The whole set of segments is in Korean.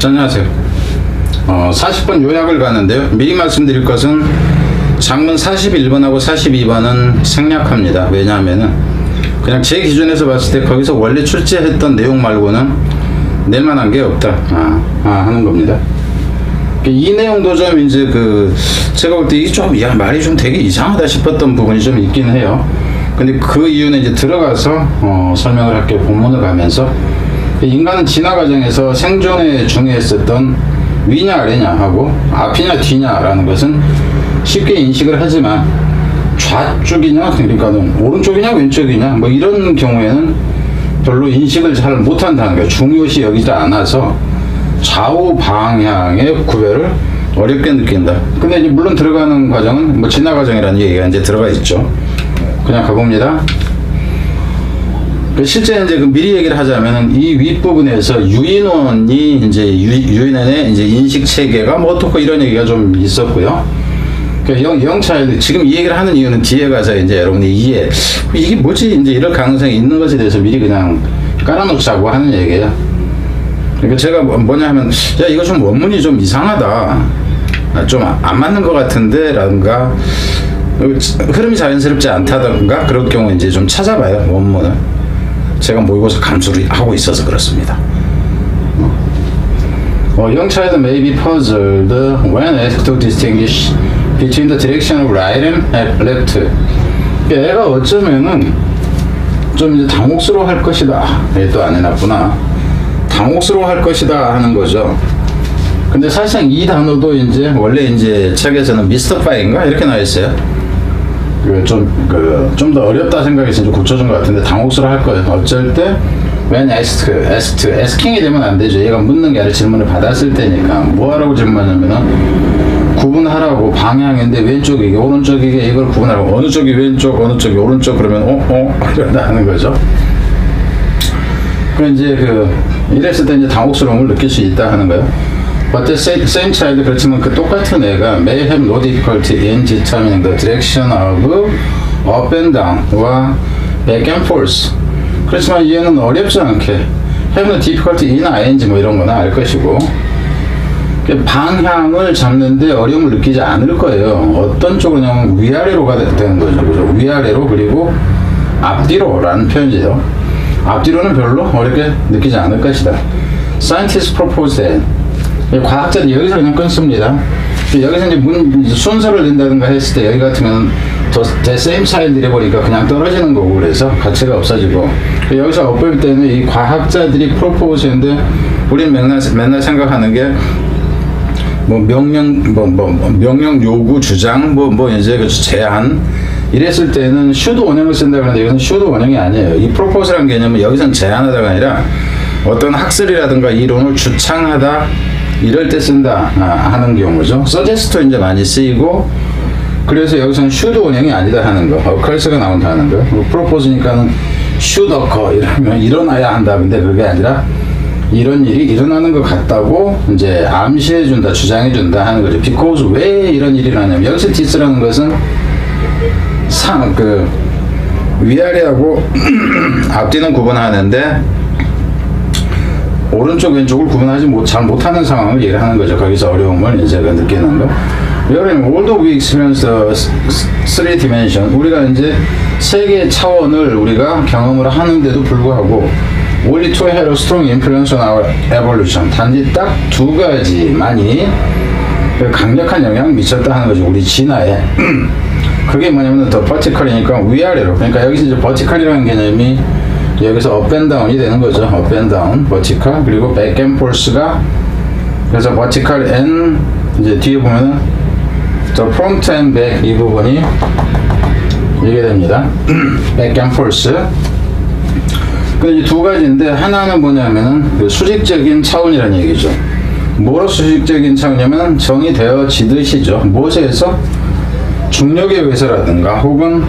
안녕하세요. 40번 요약을 가는데요. 미리 말씀드릴 것은 장문 41번하고 42번은 생략합니다. 왜냐하면은 그냥 제 기준에서 봤을 때 거기서 원래 출제했던 내용 말고는 낼만한 게 없다 하는 겁니다. 이 내용도 좀 이제 제가 볼 때 이게 좀 말이 좀 되게 이상하다 싶었던 부분이 좀 있긴 해요. 근데 그 이유는 이제 들어가서 설명을 할게요. 본문을 가면서 인간은 진화 과정에서 생존에 중요했었던 위냐 아래냐 하고 앞이냐 뒤냐라는 것은 쉽게 인식을 하지만 좌쪽이냐 그러니까는 오른쪽이냐 왼쪽이냐 뭐 이런 경우에는 별로 인식을 잘 못한다는 거예요. 중요시 여기지 않아서 좌우 방향의 구별을 어렵게 느낀다. 근데 이제 물론 들어가는 과정은 뭐 진화 과정이라는 얘기가 이제 들어가 있죠. 그냥 가봅니다. 실제 이제 미리 얘기를 하자면은 이 윗부분에서 유인원이 이제 유인원의 이제 인식 체계가 뭐 어떻고 이런 얘기가 좀 있었고요. 영차일드 지금 이 얘기를 하는 이유는 뒤에 가서 이제 여러분이 이게 뭐지 이제 이럴 가능성이 있는 것에 대해서 미리 그냥 깔아놓자고 하는 얘기예요. 그러니까 제가 뭐냐 하면 야 이거 좀 원문이 좀 이상하다, 좀 안 맞는 것 같은데 라든가 흐름이 자연스럽지 않다던가 그럴 경우 이제 좀 찾아봐요 원문을. 제가 모의고사 감수를 하고 있어서 그렇습니다. Young child may be puzzled when asked to distinguish between the direction of right and left. 애가 어쩌면은 좀 이제 당혹스러워 할 것이다. 또 안 해놨구나. 당혹스러워 할 것이다 하는 거죠. 근데 사실상 이 단어도 이제 원래 이제 책에서는 미스터파인가 이렇게 나와 있어요. 좀 더 어렵다 생각해서 좀 고쳐준 것 같은데 당혹스러워 할 거예요. 어쩔 때 when asking이 되면 안 되죠. 얘가 묻는 게 아니라 질문을 받았을 때니까 뭐하라고 질문하냐면은 구분하라고 방향인데 왼쪽이게 오른쪽이게 이걸 구분하라고 어느 쪽이 왼쪽 어느 쪽이 오른쪽 그러면 이런다 하는 거죠. 그럼 이제 이랬을 때 이제 당혹스러움을 느낄 수 있다 하는 거예요. But the same child 그렇지만 그 똑같은 애가 may have no difficulty in determining the direction of up and down와 back and forth. 그렇지만 얘는 어렵지 않게 have no difficulty in ing 뭐 이런 거나 알 것이고 방향을 잡는데 어려움을 느끼지 않을 거예요. 어떤 쪽으로냐면 위아래로가 되는 거죠. 그죠? 위아래로 그리고 앞뒤로라는 표현이죠. 앞뒤로는 별로 어렵게 느끼지 않을 것이다. Scientists propose that. 과학자들이 여기서 그냥 끊습니다. 여기서 이제 순서를 낸다든가 했을 때 여기 같은 경우는 the same child이래 보니까 그냥 떨어지는 거고 그래서 가치가 없어지고 여기서 엎을 때는 이 과학자들이 propose인데 우리는 맨날 생각하는 게 명령 요구 주장 이제 제안 이랬을 때는 should 원형을 쓴다 그러는데 이것은 should 원형이 아니에요. 이 propose라는 개념은 여기서는 제안하다가 아니라 어떤 학설이라든가 이론을 주창하다 이럴 때 쓴다 하는 경우죠. suggest도 이제 많이 쓰이고 그래서 여기서는 should 원형이 아니다 하는 거, occur가 나온다 하는 거. propose니까는 should occur 이러면 일어나야 한다. 근데 그게 아니라 이런 일이 일어나는 것 같다고 이제 암시해준다, 주장해준다 하는 거죠. because 왜 이런 일이 일어나냐면 여기서 this라는 것은 위아래하고 앞뒤는 구분하는데 오른쪽 왼쪽을 구분하지 잘 못하는 상황을 얘기하는 거죠. 거기서 어려움을 이제 느끼는 거. 여러분, although we experience the three dimension, 우리가 이제 세 개의 차원을 우리가 경험을 하는데도 불구하고 only two had a strong influence on our evolution. 단지 딱 두 가지만이 강력한 영향을 미쳤다 하는 거죠. 우리 진화에. 그게 뭐냐면 더 vertical이니까 위아래로. 그러니까 여기서 이제 vertical이라는 개념이 여기서 up and down이 되는 거죠. up and down, vertical. 그리고 back and forth가 그래서 vertical and 이제 뒤에 보면은 the front and back 이 부분이 이게 됩니다. back and forth. 근데 이 두 가지인데 하나는 뭐냐면은 수직적인 차원이라는 얘기죠. 뭐로 수직적인 차원이냐면 정의되어지듯이죠. 무엇에서 중력에 의해서라든가 혹은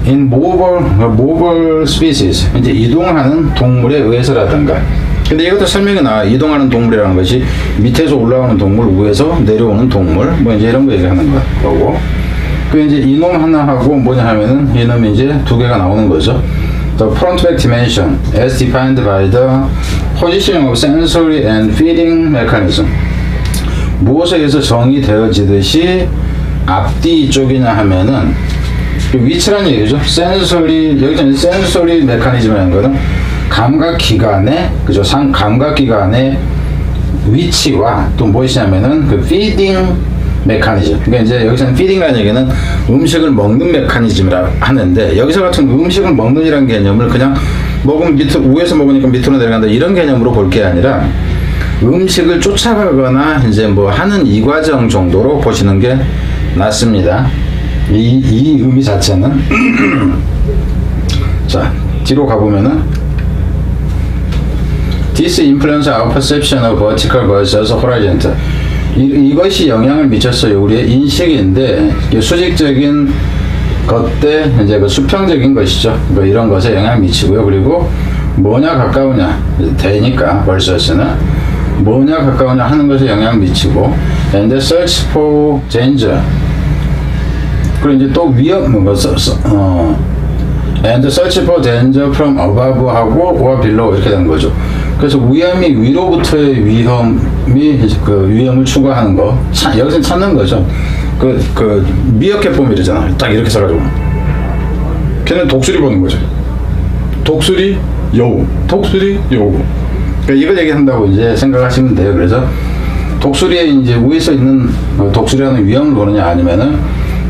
in movable species 이제 이동하는 동물에 의해서라든가. 근데 이것도 설명이 나와. 이동하는 동물이라는 것이 밑에서 올라오는 동물, 위에서 내려오는 동물, 뭐 이제 이런 거 얘기하는 거고. 그 이제 이놈 하나하고 뭐냐 하면은 이놈이 이제 두 개가 나오는 거죠. The front-back dimension as defined by the positioning of sensory and feeding mechanism. 무엇에 의해서 정의되어지듯이 앞뒤 쪽이냐 하면은 위치란 얘기죠. 센서리, 여기서 센서리 메커니즘이라는 거는 감각기관의, 그죠? 감각기관의 위치와 또 무엇이냐면은 그 feeding 메커니즘. 그러니까 이제 여기서는 feeding이라는 얘기는 음식을 먹는 메커니즘이라 하는데, 여기서 같은 음식을 먹는이라는 개념을 그냥 먹으면 위에서 먹으니까 밑으로 내려간다 이런 개념으로 볼 게 아니라 음식을 쫓아가거나 이제 뭐 하는 이 과정 정도로 보시는 게 낫습니다. 이 의미 자체는 자 뒤로 가보면은 This influence our perception of vertical versus horizontal. 이것이 영향을 미쳤어요. 우리의 인식인데 수직적인 것 대 이제 그 수평적인 것이죠. 뭐 이런 것에 영향을 미치고요. 그리고 뭐냐 가까우냐 되니까 versus는 뭐냐 가까우냐 하는 것에 영향을 미치고 and the search for danger. 그리고 이제 또 위험 and search for danger from above 하고 or below 이렇게 되는 거죠. 그래서 위험이 위로부터의 위험이 그 위험을 추구하는 거 여기서 찾는 거죠. 그 미어캣 보면 이러잖아. 딱 이렇게 써가지고 걔는 독수리 보는 거죠. 독수리 여우, 독수리 여우. 그러니까 이걸 얘기한다고 이제 생각하시면 돼요. 그래서 독수리에 이제 위에서 있는 독수리라는 위험을 보느냐 아니면은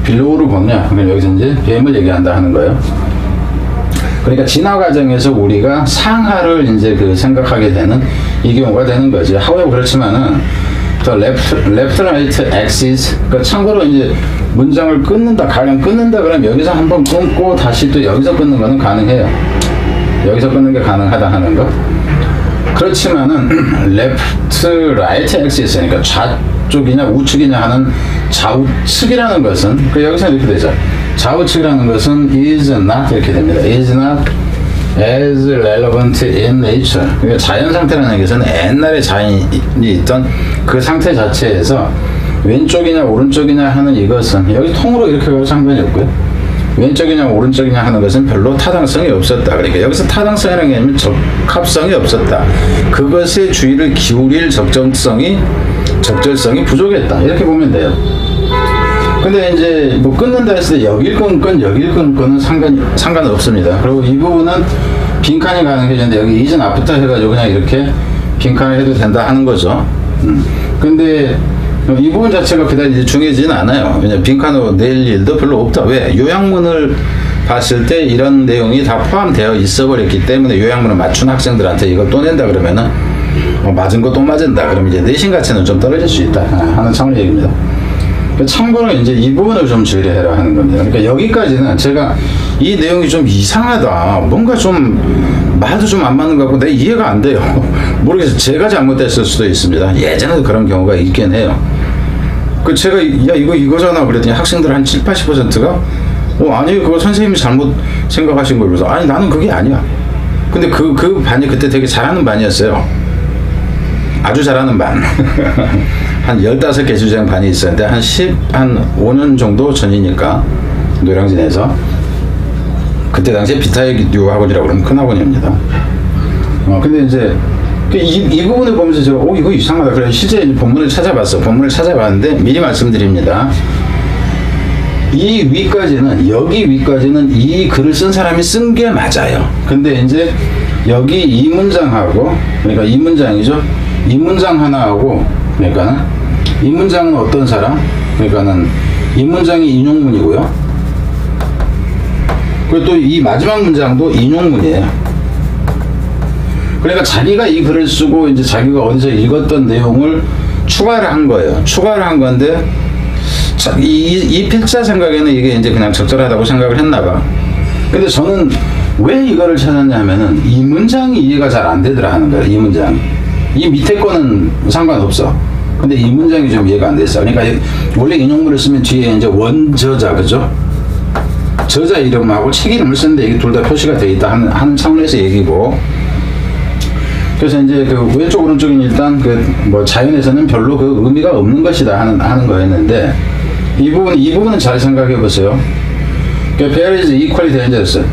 빌로우를 보느냐. 그러니까 여기서 이제 뱀을 얘기한다 하는 거예요. 그러니까 진화 과정에서 우리가 상하를 이제 그 생각하게 되는 이 경우가 되는 거지. 하우에버 그렇지만은 더 left right axis. 그러니까 참고로 이제 문장을 끊는다, 가령 끊는다 그러면 여기서 한번 끊고 다시 또 여기서 끊는 거는 가능해요. 여기서 끊는 게 가능하다 하는 거. 그렇지만은 left right axis 그러니까 좌쪽이냐 우측이냐 하는 좌우측이라는 것은 그 여기서 이렇게 되죠. 좌우측이라는 것은 is not 이렇게 됩니다. is not as relevant in nature. 그러니까 자연 상태라는 것은 옛날에 자연이 있던 그 상태 자체에서 왼쪽이냐 오른쪽이냐 하는 이것은 여기 통으로 이렇게 가도 상관이 없고요. 왼쪽이냐 오른쪽이냐 하는 것은 별로 타당성이 없었다. 그러니까 여기서 타당성이라는 게 아니면 적합성이 없었다. 그것에 주의를 기울일 적절성이 부족했다. 이렇게 보면 돼요. 근데 이제 뭐 끊는다 했을 때 여길 끊건 상관없습니다. 그리고 이 부분은 빈칸이 가능해졌는데 여기 이전 앞부터 해가지고 그냥 이렇게 빈칸을 해도 된다 하는 거죠. 근데 이 부분 자체가 그다지 이제 중요하지는 않아요. 왜냐면 빈칸으로 낼 일도 별로 없다. 왜? 요약문을 봤을 때 이런 내용이 다 포함되어 있어 버렸기 때문에 요약문을 맞춘 학생들한테 이걸 또 낸다 그러면은 맞은 거 또 맞은다. 그럼 이제 내신 가치는 좀 떨어질 수 있다 하는 차원의 얘기입니다. 참고로 이제 이 부분을 좀 주의해라 하는 겁니다. 그러니까 여기까지는 제가 이 내용이 좀 이상하다. 뭔가 좀 말도 좀 안 맞는 것 같고 내 이해가 안 돼요. 모르겠어요. 제가 잘못됐을 수도 있습니다. 예전에도 그런 경우가 있긴 해요. 제가 야 이거잖아 그랬더니 학생들 한 70-80%가 아니 그거 선생님이 잘못 생각하신 거예요. 그래서 아니 나는 그게 아니야. 근데 그 반이 그때 되게 잘하는 반이었어요. 아주 잘하는 반. 한 15개 주제형 반이 있었는데 한 5년 정도 전이니까 노량진에서 그때 당시에 비타이듀 학원이라고 그러면 큰 학원입니다. 근데 이제 이 부분을 보면서 제가 이거 이상하다. 그래서 실제 이제 본문을 찾아봤는데 미리 말씀드립니다. 여기 위까지는 이 글을 쓴 사람이 쓴 게 맞아요. 근데 이제 여기 이 문장하고 그러니까 이 문장이죠. 이 문장 하나하고 그러니까는 이 문장은 어떤 사람? 그러니까는 이 문장이 인용문이고요. 그리고 또 이 마지막 문장도 인용문이에요. 그러니까 자기가 이 글을 쓰고 이제 자기가 어디서 읽었던 내용을 추가를 한 거예요. 추가를 한 건데 이 필자 생각에는 이게 이제 그냥 적절하다고 생각을 했나 봐. 근데 저는 왜 이거를 찾았냐 하면은 이 문장이 이해가 잘 안 되더라 하는 거예요. 이 문장. 이 밑에 거는 상관없어. 근데 이 문장이 좀 이해가 안 됐어. 그러니까 원래 인용문을 쓰면 뒤에 이제 원저자, 그죠? 저자 이름하고 책 이름을 쓰는데 이게 둘 다 표시가 되어 있다 하는 차원에서 얘기고. 그래서 이제 그 왼쪽 오른쪽은 일단 뭐 자연에서는 별로 그 의미가 없는 것이다 하는 거였는데 이 부분은 잘 생각해 보세요. Bear is equally dangerous.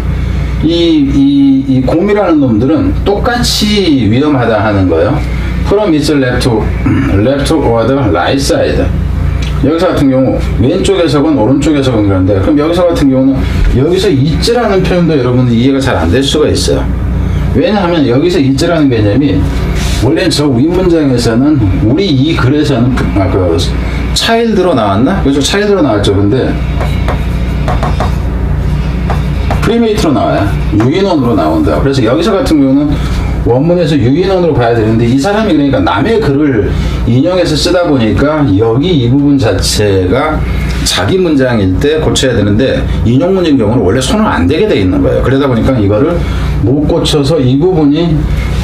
이 곰이라는 놈들은 똑같이 위험하다 하는 거예요. From its left or the right side. 여기서 같은 경우 왼쪽에서건 오른쪽에서건 그런데, 그럼 여기서 같은 경우는 여기서 있지라는 표현도 여러분들 이해가 잘 안 될 수가 있어요. 왜냐하면 여기서 있지라는 개념이 원래 저 윗문장에서는 우리 이 글에서는 그 child로 나왔나? 그렇죠, child로 나왔죠. 근데 프리메이트로 나와요. 유인원으로 나온다. 그래서 여기서 같은 경우는 원문에서 유인원으로 봐야 되는데, 이 사람이 그러니까 남의 글을 인용해서 쓰다 보니까 여기 이 부분 자체가 자기 문장일 때 고쳐야 되는데, 인용 문제인 경우는 원래 손을 안 대게 돼 있는 거예요. 그러다 보니까 이거를 못 고쳐서 이 부분이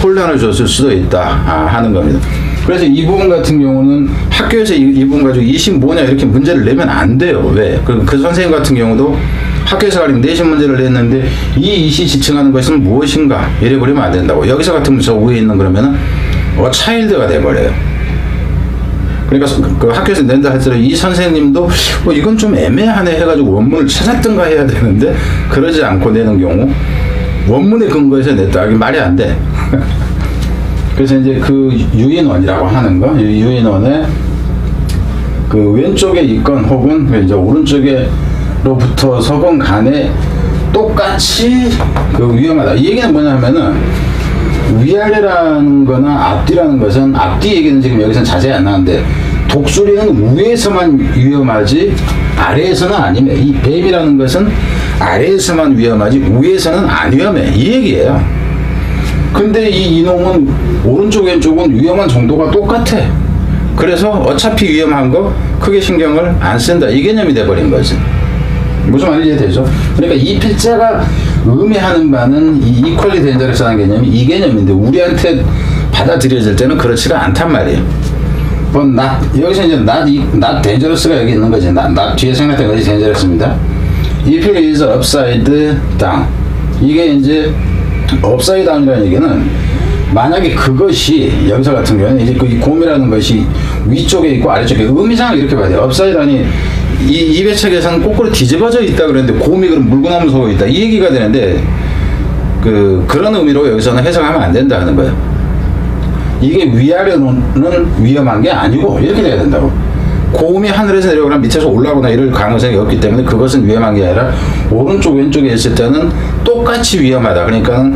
혼란을 줬을 수도 있다 하는 겁니다. 그래서 이 부분 같은 경우는 학교에서 이 부분 가지고 이심 뭐냐 이렇게 문제를 내면 안 돼요. 왜? 그 선생님 같은 경우도 학교에서 가리면 내신 문제를 냈는데 이 이시 지칭하는 것은 무엇인가 이래 버리면 안 된다고. 여기서 같으면 저 위에 있는 그러면은 차일드가 돼버려요. 그러니까 그 학교에서 낸다 할수록 이 선생님도 이건 좀 애매하네 해가지고 원문을 찾았던가 해야 되는데 그러지 않고 내는 경우 원문의 근거에서 냈다 하기 말이 안 돼. 그래서 이제 그 유인원이라고 하는 거, 유인원의 그 왼쪽에 있건 혹은 이제 오른쪽에로부터 서건 간에 똑같이 그 위험하다. 이 얘기는 뭐냐면은 위아래라는 거나 앞뒤라는 것은, 앞뒤 얘기는 지금 여기서는 자세히 안 나오는데 독수리는 위에서만 위험하지 아래에서는 아니며, 이 뱀이라는 것은 아래에서만 위험하지 위에서는 안 위험해, 이 얘기예요. 근데 이 이놈은 오른쪽 왼쪽은 위험한 정도가 똑같아. 그래서 어차피 위험한 거 크게 신경을 안 쓴다, 이 개념이 돼버린 거지. 무슨 말인지 이해되죠? 그러니까 이 필자가 의미하는 바는 이 equally dangerous라는 개념이 이 개념인데 우리한테 받아들여질 때는 그렇지가 않단 말이에요. 뭐 여기서 이제 not dangerous가 여기 있는 거지. not 뒤에 생각된 것이 dangerous입니다. If it is upside down, 이게 이제 upside down이라는 얘기는 만약에 그것이 여기서 같은 경우는 이제 그 곰이라는 것이 위쪽에 있고 아래쪽에, 의미상을 이렇게 봐야 돼요. upside down이 이 배책에서는 거꾸로 뒤집어져 있다 그랬는데 곰이 그럼 물구나무 서고 있다 이 얘기가 되는데, 그런 의미로 여기서는 해석하면 안 된다 하는 거예요. 이게 위아래는 위험한 게 아니고 이렇게 돼야 된다고. 곰이 하늘에서 내려오거나 밑에서 올라오거나 이럴 가능성이 없기 때문에 그것은 위험한 게 아니라 오른쪽 왼쪽에 있을 때는 똑같이 위험하다. 그러니까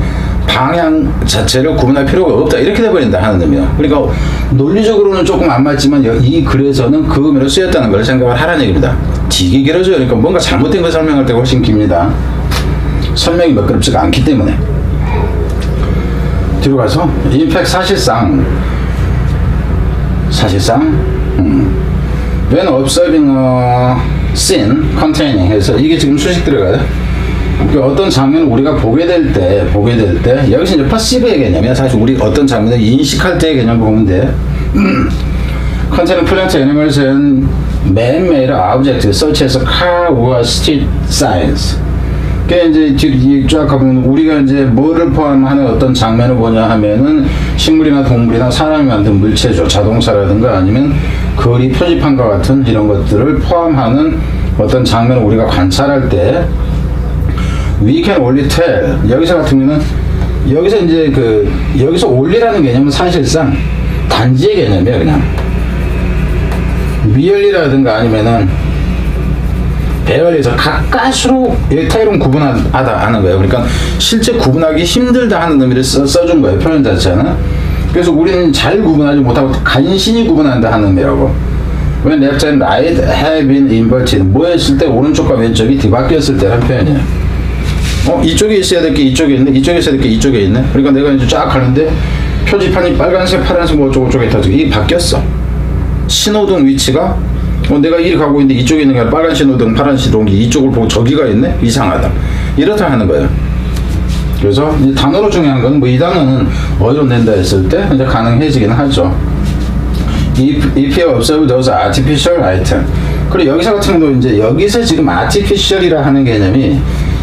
방향 자체를 구분할 필요가 없다, 이렇게 돼버린다 하는 의미예요. 그러니까 논리적으로는 조금 안 맞지만 이 글에서는 그 의미로 쓰였다는 걸 생각을 하라는 얘기입니다. 되게 길어져요. 그러니까 뭔가 잘못된 걸 설명할 때가 훨씬 깁니다. 설명이 매끄럽지가 않기 때문에. 뒤로 가서 임팩 사실상 when observing a scene containing 해서 이게 지금 수식 들어가요. 그러니까 어떤 장면을 우리가 보게 될 때 여기서 이제 perceive의 개념이야. 사실 우리 어떤 장면을 인식할 때의 개념을 보면 돼. containing plant animals and man-made objects such as car or street signs. 그게 이제 쫙 가보면 우리가 이제 뭐를 포함하는 어떤 장면을 보냐 하면은 식물이나 동물이나 사람이 만든 물체죠. 자동차라든가 아니면 거리 표지판과 같은 이런 것들을 포함하는 어떤 장면을 우리가 관찰할 때 we can only tell. 여기서 같은 경우는 여기서 이제 여기서 only라는 개념은 사실상 단지의 개념이에요. 그냥 merely라든가 아니면은 배열에서 가까스로 타이론 구분하다 하는 거예요. 그러니까 실제 구분하기 힘들다 하는 의미를 써준 거예요. 표현 자체는. 그래서 우리는 잘 구분하지 못하고 간신히 구분한다 하는 의미라고. When left and right have been inverted. 뭐 했을 때 오른쪽과 왼쪽이 뒤바뀌었을 때라는 표현이에요. 이쪽에 있어야 될 게 이쪽에 있네, 이쪽에 있어야 될 게 이쪽에 있네. 그러니까 내가 이제 쫙 가는데 표지판이 빨간색, 파란색 뭐 어쩌고저쩌고 해가지고 이게 바뀌었어. 신호등 위치가 내가 이리 가고 있는데 이쪽에 있는 게 아니라 빨간 신호등, 파란 신호등이 이쪽을 보고 저기가 있네? 이상하다. 이렇다 하는 거예요. 그래서 이제 단어로 중요한 건 이 단어는 어디로 낸다 했을 때 이제 가능해지긴 하죠. If you observe those artificial items. 그리고 여기서 같은 경우도 이제 여기서 지금 artificial이라 하는 개념이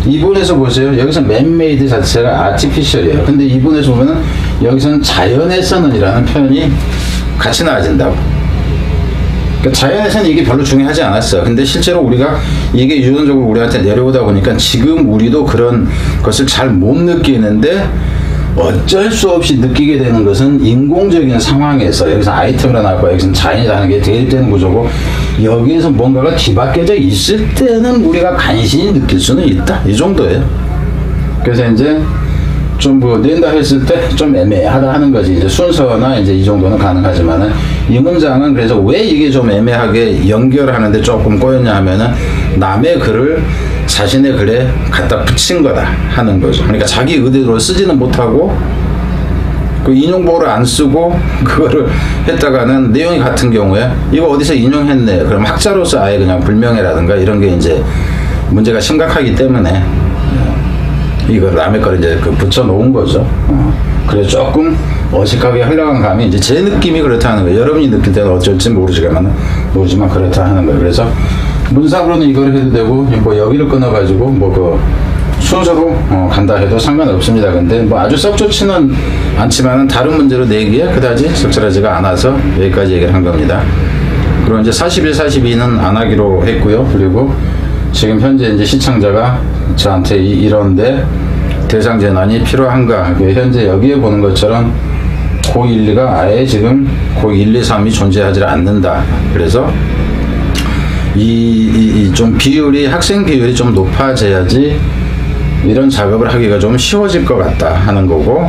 이분에서 보세요. 여기서 man-made 자체가 artificial이에요. 근데 이분에서 보면은 여기서는 자연에서는이라는 표현이 같이 나와진다고. 그러니까 자연에서는 이게 별로 중요하지 않았어요. 근데 실제로 우리가 이게 유전적으로 우리한테 내려오다 보니까 지금 우리도 그런 것을 잘 못 느끼는데 어쩔 수 없이 느끼게 되는 것은 인공적인 상황에서 여기서 아이템으로 나왔고 여기서 자연이라는 게 대립되는 구조고 여기에서 뭔가가 뒤바뀌어져 있을 때는 우리가 간신히 느낄 수는 있다. 이 정도예요. 그래서 이제 좀 뭐 낸다 했을 때 좀 애매하다 하는 거지. 이제 순서나 이제 이 정도는 가능하지만은 이 문장은 그래서 왜 이게 좀 애매하게 연결하는데 조금 꼬였냐 하면은 남의 글을 자신의 글에 갖다 붙인 거다 하는 거죠. 그러니까 자기 의대로 쓰지는 못하고 그 인용보호를 안 쓰고 그거를 했다가는 내용이 같은 경우에 이거 어디서 인용했네. 그럼 학자로서 아예 그냥 불명예라든가 이런 게 이제 문제가 심각하기 때문에 이걸 남의 거를 이제 그 붙여 놓은 거죠. 그래서 조금 어색하게 흘러간 감이 이제 제 느낌이 그렇다는 거예요. 여러분이 느낄 때는 어쩔지 모르지만 그렇다 하는 거예요. 그래서 문상으로는 이걸 해도 되고 뭐 여기를 끊어가지고 뭐 그 순서로 간다 해도 상관없습니다. 근데 뭐 아주 썩 좋지는 않지만은 다른 문제로 내기에 그다지 적절하지가 않아서 여기까지 얘기를 한 겁니다. 그리고 이제 41, 42는 안 하기로 했고요. 그리고 지금 현재 이제 시청자가 저한테 이런데 대상 전환이 필요한가? 현재 여기에 보는 것처럼 고1, 2가 아예 지금 고1, 2, 3이 존재하지 않는다. 그래서 좀 비율이 학생 비율이 좀 높아져야지 이런 작업을 하기가 좀 쉬워질 것 같다 하는 거고,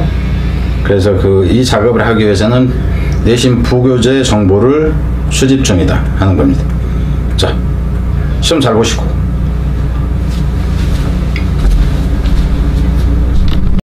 그래서 이 작업을 하기 위해서는 내신 부교재 정보를 수집 중이다 하는 겁니다. 자, 시험 잘 보시고.